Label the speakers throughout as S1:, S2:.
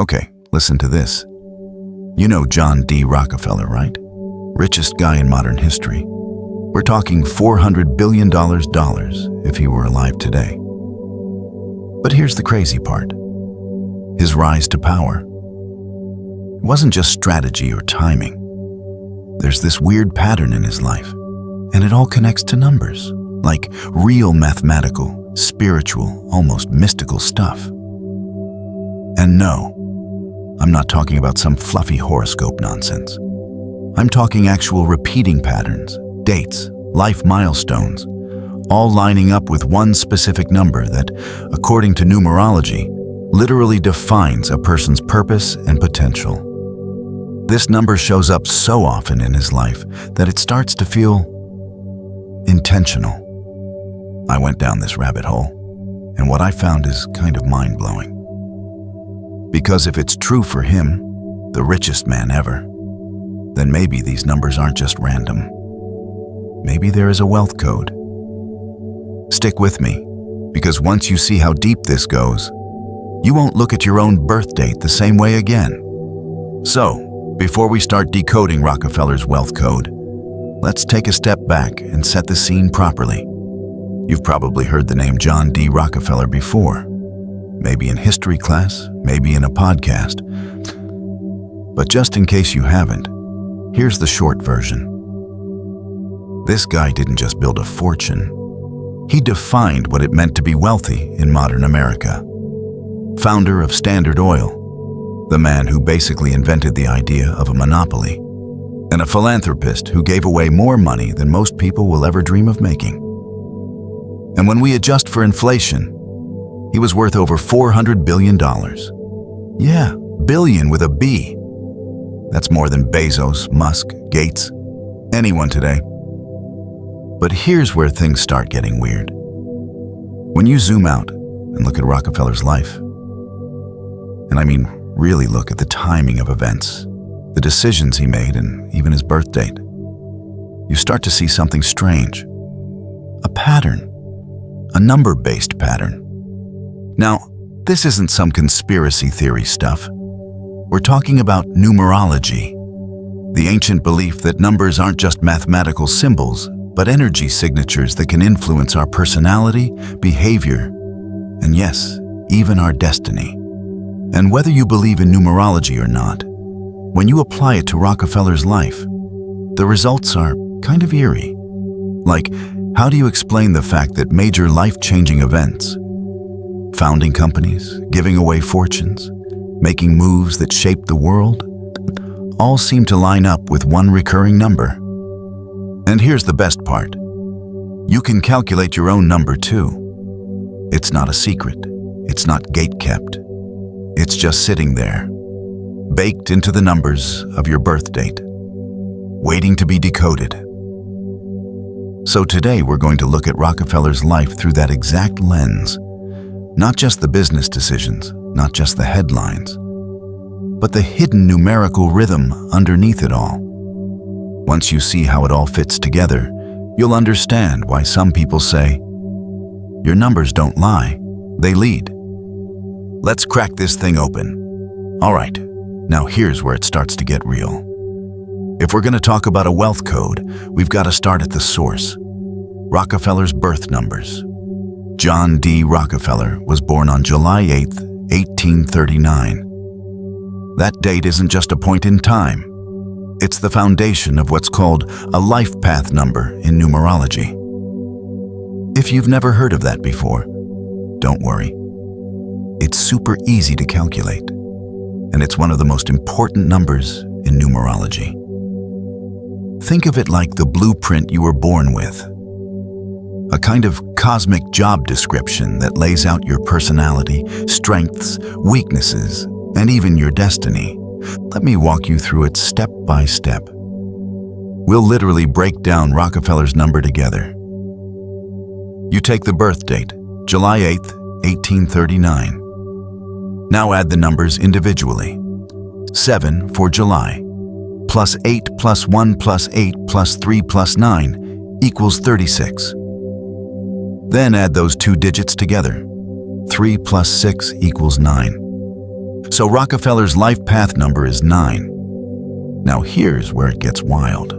S1: Okay, listen to this. You know John D. Rockefeller, right? Richest guy in modern history. We're talking $400 billion if he were alive today. But here's the crazy part. His rise to power. It wasn't just strategy or timing. There's this weird pattern in his life, and it all connects to numbers, like real mathematical, spiritual, almost mystical stuff. And no, I'm not talking about some fluffy horoscope nonsense. I'm talking actual repeating patterns, dates, life milestones, all lining up with one specific number that, according to numerology, literally defines a person's purpose and potential. This number shows up so often in his life that it starts to feel intentional. I went down this rabbit hole, and what I found is kind of mind-blowing. Because if it's true for him, the richest man ever, then maybe these numbers aren't just random. Maybe there is a wealth code. Stick with me, because once you see how deep this goes, you won't look at your own birth date the same way again. So, before we start decoding Rockefeller's wealth code, let's take a step back and set the scene properly. You've probably heard the name John D. Rockefeller before, maybe in history class, maybe in a podcast. But just in case you haven't, here's the short version. This guy didn't just build a fortune. He defined what it meant to be wealthy in modern America. Founder of Standard Oil, the man who basically invented the idea of a monopoly, and a philanthropist who gave away more money than most people will ever dream of making. And when we adjust for inflation, he was worth over $400 billion. Yeah, billion with a B. That's more than Bezos, Musk, Gates, anyone today. But here's where things start getting weird. When you zoom out and look at Rockefeller's life, and I mean really look at the timing of events, the decisions he made, and even his birth date, you start to see something strange. A pattern. A number-based pattern. Now, this isn't some conspiracy theory stuff. We're talking about numerology, the ancient belief that numbers aren't just mathematical symbols, but energy signatures that can influence our personality, behavior, and yes, even our destiny. And whether you believe in numerology or not, when you apply it to Rockefeller's life, the results are kind of eerie. Like, how do you explain the fact that major life-changing events, founding companies, giving away fortunes, making moves that shaped the world, all seem to line up with one recurring number? And here's the best part. You can calculate your own number too. It's not a secret. It's not gate-kept. It's just sitting there, baked into the numbers of your birth date, waiting to be decoded. So today we're going to look at Rockefeller's life through that exact lens. Not just the business decisions, not just the headlines, but the hidden numerical rhythm underneath it all. Once you see how it all fits together, you'll understand why some people say, your numbers don't lie, they lead. Let's crack this thing open. All right, now here's where it starts to get real. If we're going to talk about a wealth code, we've got to start at the source. Rockefeller's birth numbers. John D. Rockefeller was born on July 8, 1839. That date isn't just a point in time. It's the foundation of what's called a life path number in numerology. If you've never heard of that before, don't worry. It's super easy to calculate, and it's one of the most important numbers in numerology. Think of it like the blueprint you were born with, a kind of cosmic job description that lays out your personality, strengths, weaknesses, and even your destiny. Let me walk you through it step by step. We'll literally break down Rockefeller's number together. You take the birth date, July 8th, 1839. Now add the numbers individually. 7 for July, plus 8 plus 1 plus 8 plus 3 plus 9 equals 36. Then add those two digits together. 3 plus 6 equals 9. So Rockefeller's life path number is 9. Now here's where it gets wild.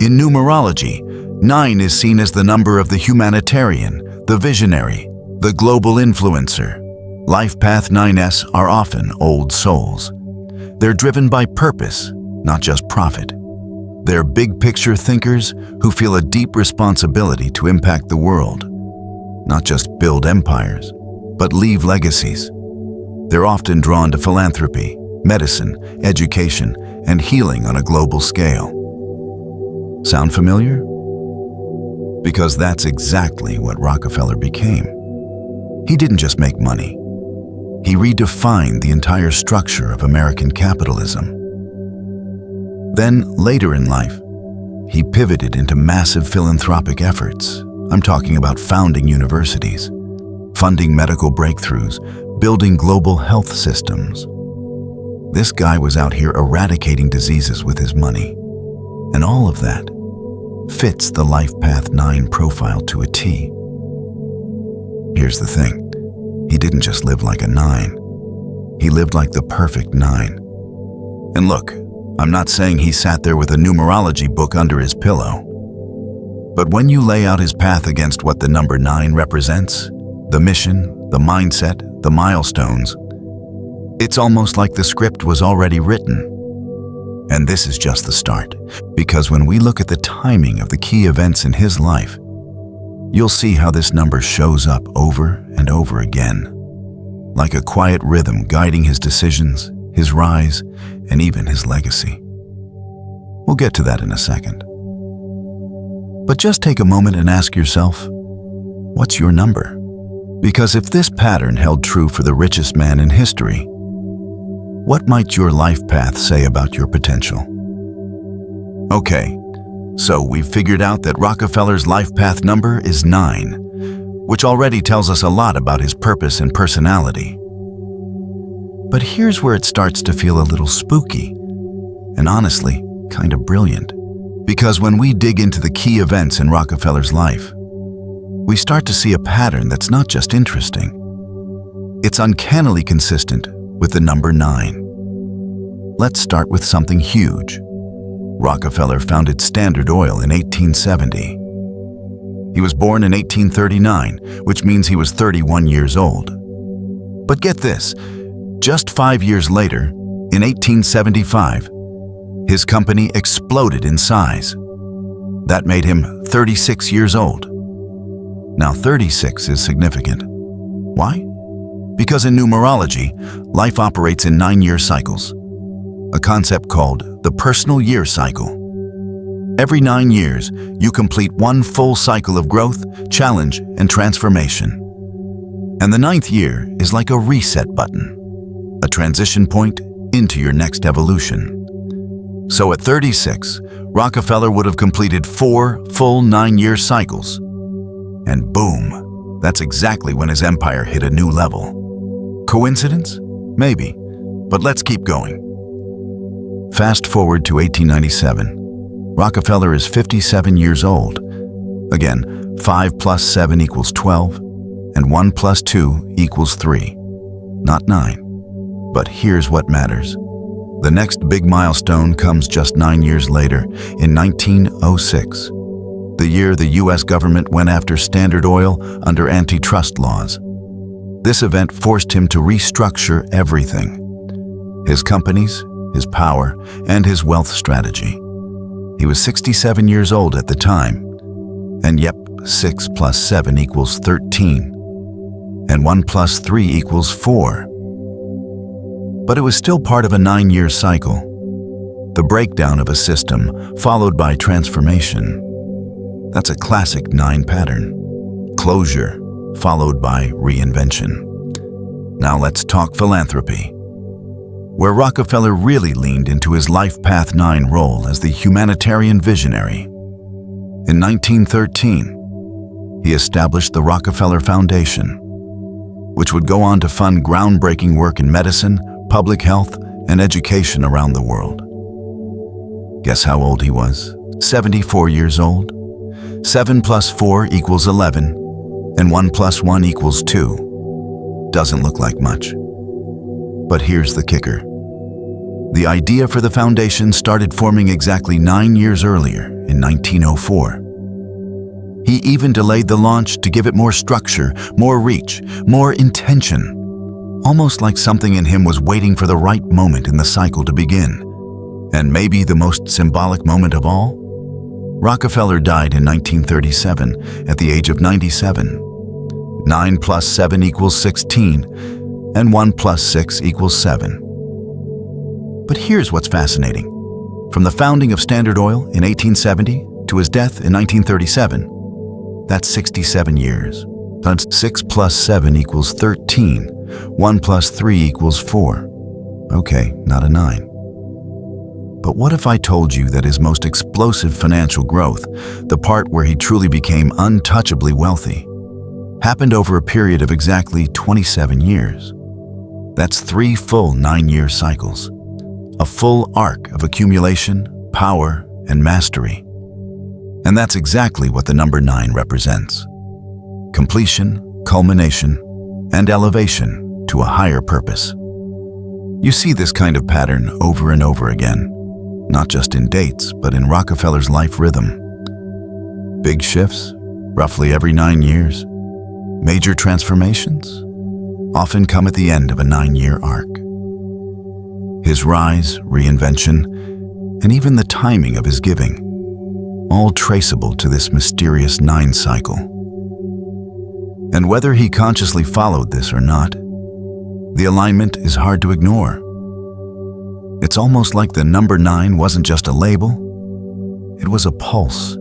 S1: In numerology, 9 is seen as the number of the humanitarian, the visionary, the global influencer. Life path 9s are often old souls. They're driven by purpose, not just profit. They're big picture thinkers who feel a deep responsibility to impact the world, not just build empires, but leave legacies. They're often drawn to philanthropy, medicine, education, and healing on a global scale. Sound familiar? Because that's exactly what Rockefeller became. He didn't just make money. He redefined the entire structure of American capitalism. Then, later in life, he pivoted into massive philanthropic efforts. I'm talking about founding universities, funding medical breakthroughs, building global health systems. This guy was out here eradicating diseases with his money. And all of that fits the Life Path 9 profile to a T. Here's the thing. He didn't just live like a 9. He lived like the perfect 9. And look, I'm not saying he sat there with a numerology book under his pillow. But when you lay out his path against what the number 9 represents, the mission, the mindset, the milestones, it's almost like the script was already written. And this is just the start, because when we look at the timing of the key events in his life, you'll see how this number shows up over and over again, like a quiet rhythm guiding his decisions, his rise, and even his legacy. We'll get to that in a second. But just take a moment and ask yourself, what's your number? Because if this pattern held true for the richest man in history, what might your life path say about your potential? Okay, so we've figured out that Rockefeller's life path number is 9, which already tells us a lot about his purpose and personality. But here's where it starts to feel a little spooky, and honestly, kind of brilliant. Because when we dig into the key events in Rockefeller's life, we start to see a pattern that's not just interesting. It's uncannily consistent with the number 9. Let's start with something huge. Rockefeller founded Standard Oil in 1870. He was born in 1839, which means he was 31 years old. But get this, just 5 years later, in 1875, his company exploded in size. That made him 36 years old. Now 36 is significant. Why? Because in numerology, life operates in 9-year cycles, a concept called the personal year cycle. Every 9 years, you complete one full cycle of growth, challenge, and transformation. And the 9th year is like a reset button, a transition point into your next evolution. So at 36, Rockefeller would have completed 4 full 9-year cycles. And boom, that's exactly when his empire hit a new level. Coincidence? Maybe, but let's keep going. Fast forward to 1897. Rockefeller is 57 years old. Again, 5 plus 7 equals 12, and 1 plus 2 equals 3. Not 9. But here's what matters. The next big milestone comes just 9 years later, in 1906. The year the US government went after Standard Oil under antitrust laws. This event forced him to restructure everything: his companies, his power, and his wealth strategy. He was 67 years old at the time, and yep, 6 plus 7 equals 13, and 1 plus 3 equals 4. But it was still part of a 9-year cycle, the breakdown of a system followed by transformation. That's a classic 9 pattern. Closure, followed by reinvention. Now let's talk philanthropy, where Rockefeller really leaned into his life path 9 role as the humanitarian visionary. In 1913, he established the Rockefeller Foundation, which would go on to fund groundbreaking work in medicine, public health, and education around the world. Guess how old he was? 74 years old. 7 plus 4 equals 11, and 1 plus 1 equals 2. Doesn't look like much. But here's the kicker. The idea for the foundation started forming exactly 9 years earlier, in 1904. He even delayed the launch to give it more structure, more reach, more intention. Almost like something in him was waiting for the right moment in the cycle to begin. And maybe the most symbolic moment of all? Rockefeller died in 1937 at the age of 97. 9 plus 7 equals 16, and 1 plus 6 equals 7. But here's what's fascinating. From the founding of Standard Oil in 1870 to his death in 1937, that's 67 years. That's 6 plus 7 equals 13. 1 plus 3 equals 4. Okay, not a 9. But what if I told you that his most explosive financial growth, the part where he truly became untouchably wealthy, happened over a period of exactly 27 years? That's 3 full 9-year cycles. A full arc of accumulation, power, and mastery. And that's exactly what the number 9 represents. Completion, culmination, and elevation to a higher purpose. You see this kind of pattern over and over again, not just in dates, but in Rockefeller's life rhythm. Big shifts, roughly every 9 years. Major transformations often come at the end of a 9-year arc. His rise, reinvention, and even the timing of his giving, all traceable to this mysterious 9 cycle. And whether he consciously followed this or not, the alignment is hard to ignore. It's almost like the number 9 wasn't just a label, it was a pulse,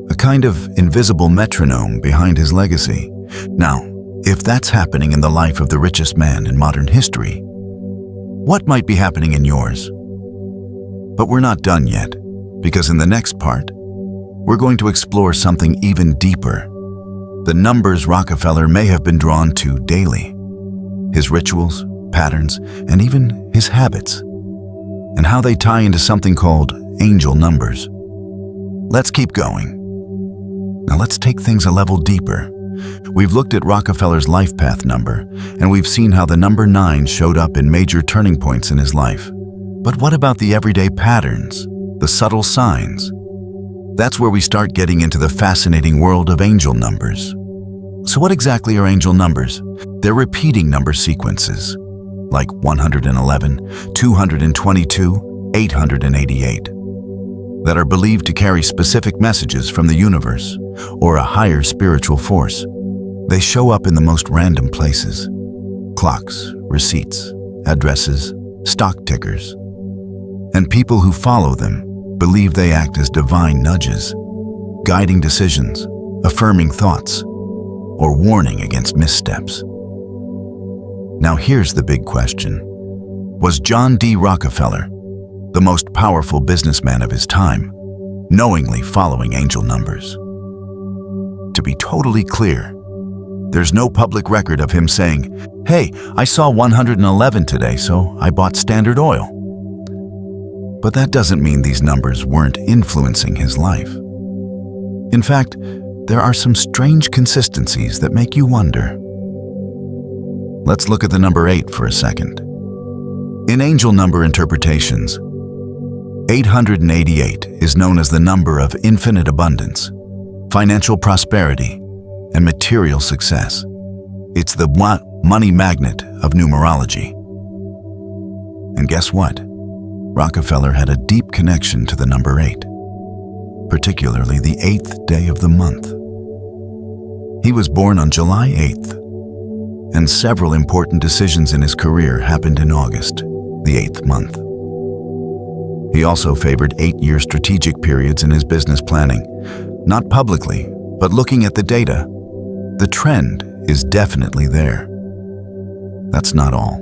S1: a kind of invisible metronome behind his legacy. Now, if that's happening in the life of the richest man in modern history, what might be happening in yours? But we're not done yet, because in the next part, we're going to explore something even deeper. The numbers Rockefeller may have been drawn to daily, his rituals, patterns, and even his habits, and how they tie into something called angel numbers. Let's keep going. Now let's take things a level deeper. We've looked at Rockefeller's life path number, and we've seen how the number 9 showed up in major turning points in his life. But what about the everyday patterns, the subtle signs? That's where we start getting into the fascinating world of angel numbers. So what exactly are angel numbers? They're repeating number sequences, like 111, 222, 888, that are believed to carry specific messages from the universe or a higher spiritual force. They show up in the most random places: clocks, receipts, addresses, stock tickers. And people who follow them believe they act as divine nudges, guiding decisions, affirming thoughts, or warning against missteps. Now here's the big question. Was John D. Rockefeller, the most powerful businessman of his time, knowingly following angel numbers? To be totally clear, there's no public record of him saying, "Hey, I saw 111 today, so I bought Standard Oil." But that doesn't mean these numbers weren't influencing his life. In fact, there are some strange consistencies that make you wonder. Let's look at the number 8 for a second. In angel number interpretations, 888 is known as the number of infinite abundance, financial prosperity, and material success. It's the money magnet of numerology. And guess what? Rockefeller had a deep connection to the number 8, particularly the 8th day of the month. He was born on July 8th, and several important decisions in his career happened in August, the 8th month. He also favored 8-year strategic periods in his business planning, not publicly, but looking at the data. The trend is definitely there. That's not all.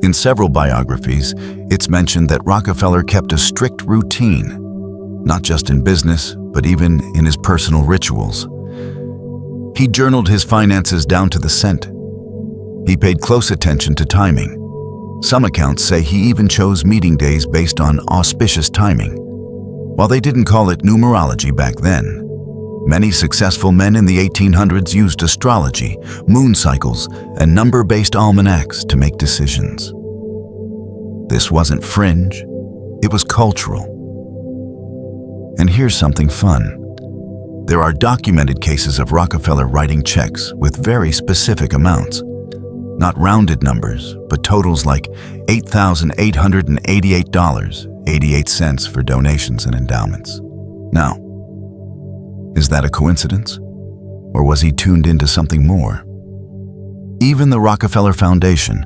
S1: In several biographies, it's mentioned that Rockefeller kept a strict routine, not just in business, but even in his personal rituals. He journaled his finances down to the cent. He paid close attention to timing. Some accounts say he even chose meeting days based on auspicious timing. While they didn't call it numerology back then, Many successful men in the 1800s used astrology, moon cycles, and number-based almanacs to make decisions. This wasn't fringe, it was cultural. And here's something fun. There are documented cases of Rockefeller writing checks with very specific amounts. Not rounded numbers, but totals like $8,888.88 for donations and endowments. Now, is that a coincidence? Or was he tuned into something more? Even the Rockefeller Foundation,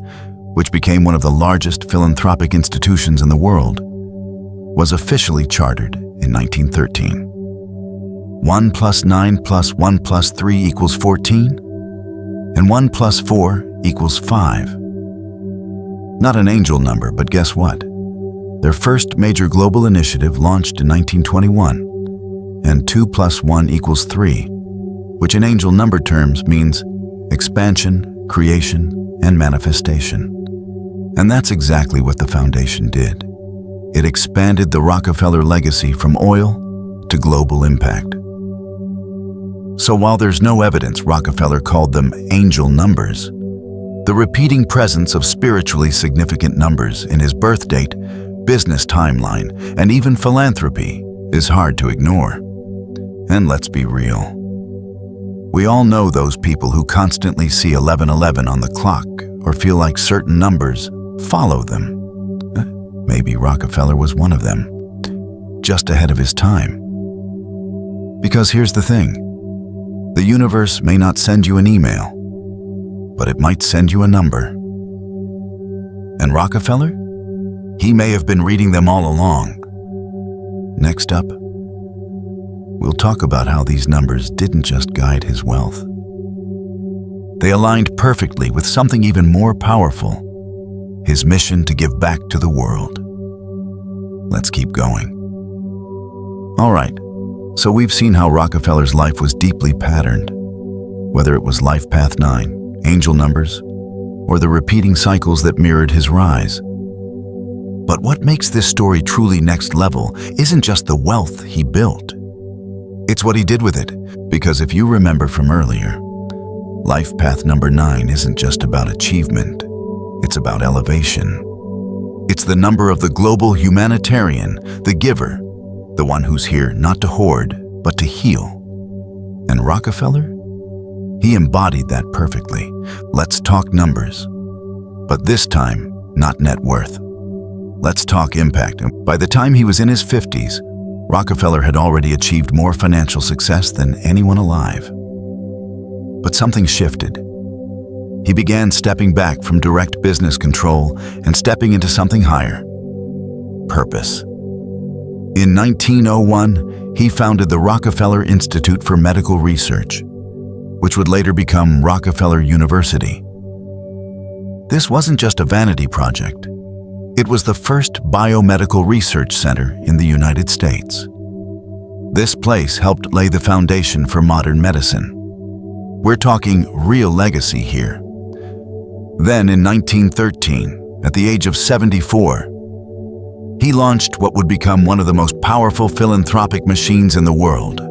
S1: which became one of the largest philanthropic institutions in the world, was officially chartered in 1913. 1 + 9 + 1 + 3 = 14, and 1 + 4 = 5. Not an angel number, but guess what? Their first major global initiative launched in 1921, and 2 + 1 = 3, which in angel number terms means expansion, creation, and manifestation. And that's exactly what the foundation did. It expanded the Rockefeller legacy from oil to global impact. So while there's no evidence Rockefeller called them angel numbers, the repeating presence of spiritually significant numbers in his birth date, business timeline, and even philanthropy is hard to ignore. And let's be real. We all know those people who constantly see 1111 on the clock or feel like certain numbers follow them. Maybe Rockefeller was one of them, just ahead of his time. Because here's the thing. The universe may not send you an email, but it might send you a number. And Rockefeller? He may have been reading them all along. Next up, we'll talk about how these numbers didn't just guide his wealth. They aligned perfectly with something even more powerful, his mission to give back to the world. Let's keep going. All right, so we've seen how Rockefeller's life was deeply patterned, whether it was life path 9, angel numbers, or the repeating cycles that mirrored his rise. But what makes this story truly next level isn't just the wealth he built. It's what he did with it, because if you remember from earlier, life path number 9 isn't just about achievement, it's about elevation. It's the number of the global humanitarian, the giver, the one who's here not to hoard, but to heal. And Rockefeller? He embodied that perfectly. Let's talk numbers. But this time, not net worth. Let's talk impact. By the time he was in his 50s, Rockefeller had already achieved more financial success than anyone alive. But something shifted. He began stepping back from direct business control and stepping into something higher: purpose. In 1901, he founded the Rockefeller Institute for Medical Research, which would later become Rockefeller University. This wasn't just a vanity project. It was the first biomedical research center in the United States. This place helped lay the foundation for modern medicine. We're talking real legacy here. Then in 1913, at the age of 74, he launched what would become one of the most powerful philanthropic machines in the world,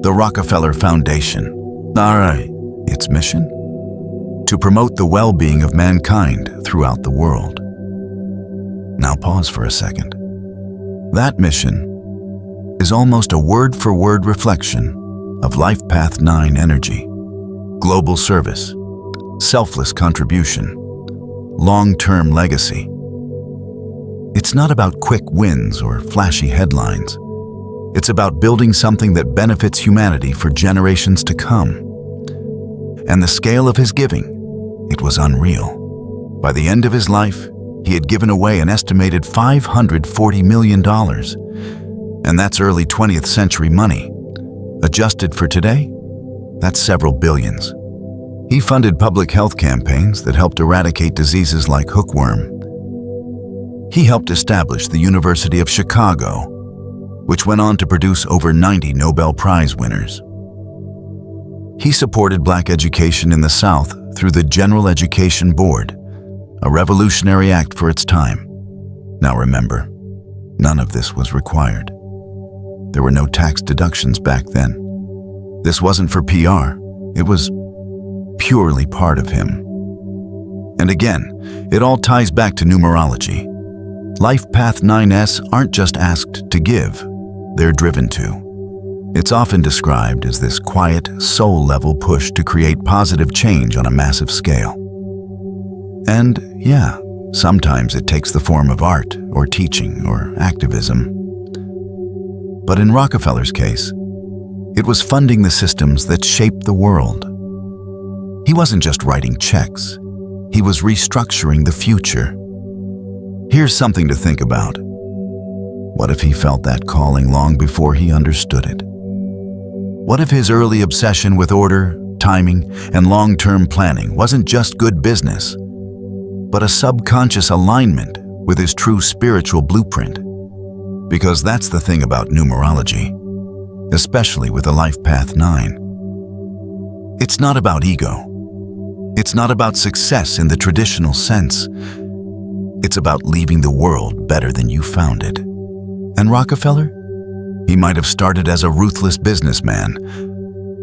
S1: the Rockefeller Foundation. All right, its mission? To promote the well-being of mankind throughout the world. Now pause for a second. That mission is almost a word-for-word reflection of Life Path 9 energy: global service, selfless contribution, long-term legacy. It's not about quick wins or flashy headlines. It's about building something that benefits humanity for generations to come. And the scale of his giving, it was unreal. By the end of his life, he had given away an estimated $540 million. And that's early 20th century money. Adjusted for today, that's several billions. He funded public health campaigns that helped eradicate diseases like hookworm. He helped establish the University of Chicago, which went on to produce over 90 Nobel Prize winners. He supported black education in the South through the General Education Board, a revolutionary act for its time. Now remember, none of this was required. There were no tax deductions back then. This wasn't for PR. It was purely part of him. And again, it all ties back to numerology. Life Path 9s aren't just asked to give, they're driven to. It's often described as this quiet, soul-level push to create positive change on a massive scale. And yeah, sometimes it takes the form of art or teaching or activism. But in Rockefeller's case, it was funding the systems that shaped the world. He wasn't just writing checks, he was restructuring the future. Here's something to think about. What if he felt that calling long before he understood it? What if his early obsession with order, timing, and long-term planning wasn't just good business, but a subconscious alignment with his true spiritual blueprint? Because that's the thing about numerology, especially with a Life Path 9. It's not about ego. It's not about success in the traditional sense. It's about leaving the world better than you found it. And Rockefeller? He might have started as a ruthless businessman,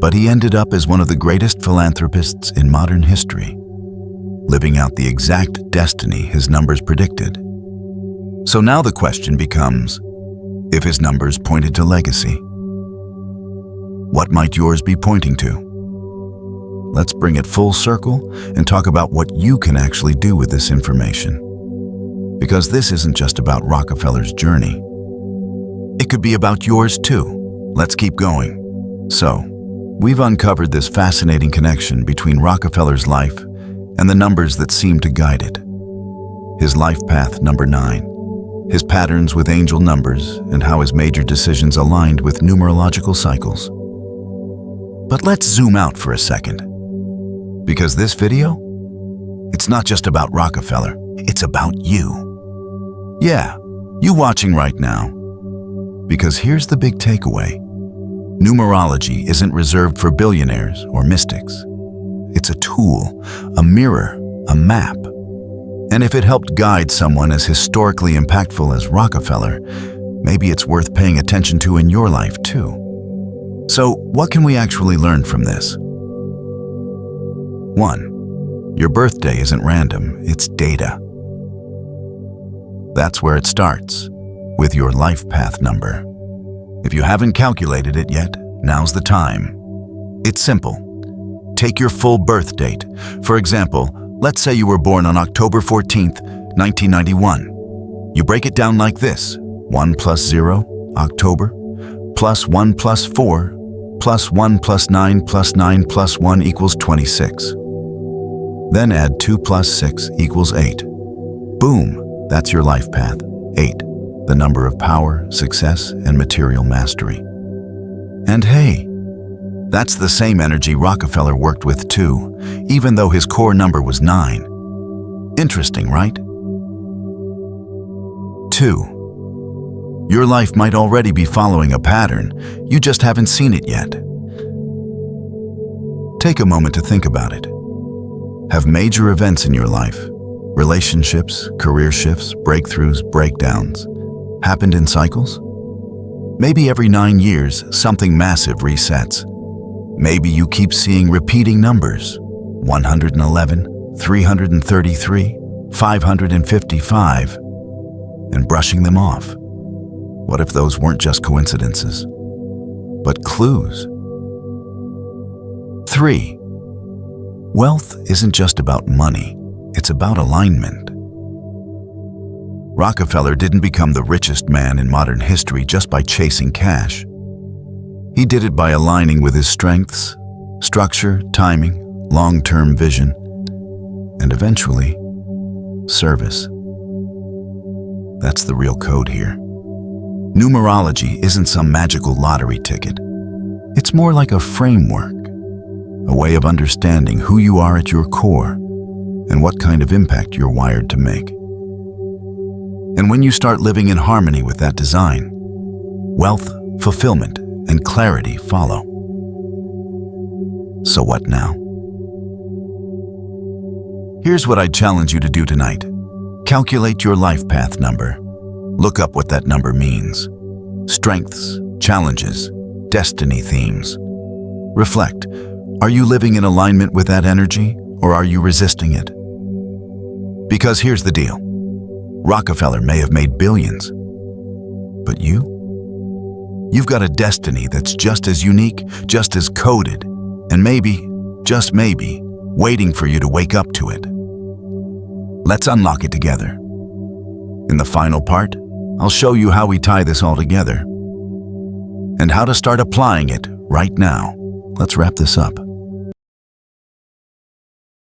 S1: but he ended up as one of the greatest philanthropists in modern history, living out the exact destiny his numbers predicted. So now the question becomes, if his numbers pointed to legacy, what might yours be pointing to? Let's bring it full circle and talk about what you can actually do with this information. Because this isn't just about Rockefeller's journey. It could be about yours too. Let's keep going. So, we've uncovered this fascinating connection between Rockefeller's life and the numbers that seem to guide it. His life path number 9, his patterns with angel numbers, and how his major decisions aligned with numerological cycles. But let's zoom out for a second. Because this video, it's not just about Rockefeller, it's about you. Yeah, you watching right now. Because here's the big takeaway. Numerology isn't reserved for billionaires or mystics. It's a tool, a mirror, a map. And if it helped guide someone as historically impactful as Rockefeller, maybe it's worth paying attention to in your life too. So, what can we actually learn from this? 1. Your birthday isn't random, it's data. That's where it starts, with your life path number. If you haven't calculated it yet, now's the time. It's simple. Take your full birth date. For example, let's say you were born on October 14th, 1991. You break it down like this: 1 plus 0, October, plus 1 plus 4, plus 1 plus 9 plus 9 plus 1 equals 26. Then add 2 plus 6 equals 8. Boom, that's your life path, 8, the number of power, success, and material mastery. And hey, that's the same energy Rockefeller worked with too, even though his core number was 9. Interesting, right? 2. Your life might already be following a pattern, you just haven't seen it yet. Take a moment to think about it. Have major events in your life, relationships, career shifts, breakthroughs, breakdowns, happened in cycles? Maybe every 9 years, something massive resets. Maybe you keep seeing repeating numbers, 111, 333, 555, and brushing them off. What if those weren't just coincidences, but clues? 3. Wealth isn't just about money, it's about alignment. Rockefeller didn't become the richest man in modern history just by chasing cash. He did it by aligning with his strengths, structure, timing, long-term vision, and eventually, service. That's the real code here. Numerology isn't some magical lottery ticket. It's more like a framework, a way of understanding who you are at your core and what kind of impact you're wired to make. And when you start living in harmony with that design, wealth, fulfillment, and clarity follow. So what now? Here's what I'd challenge you to do tonight. Calculate your life path number. Look up what that number means. Strengths, challenges, destiny themes. Reflect. Are you living in alignment with that energy, or are you resisting it? Because here's the deal. Rockefeller may have made billions, but you've got a destiny that's just as unique, just as coded, and maybe, just maybe, waiting for you to wake up to it. Let's unlock it together. In the final part, I'll show you how we tie this all together and how to start applying it right now. Let's wrap this up.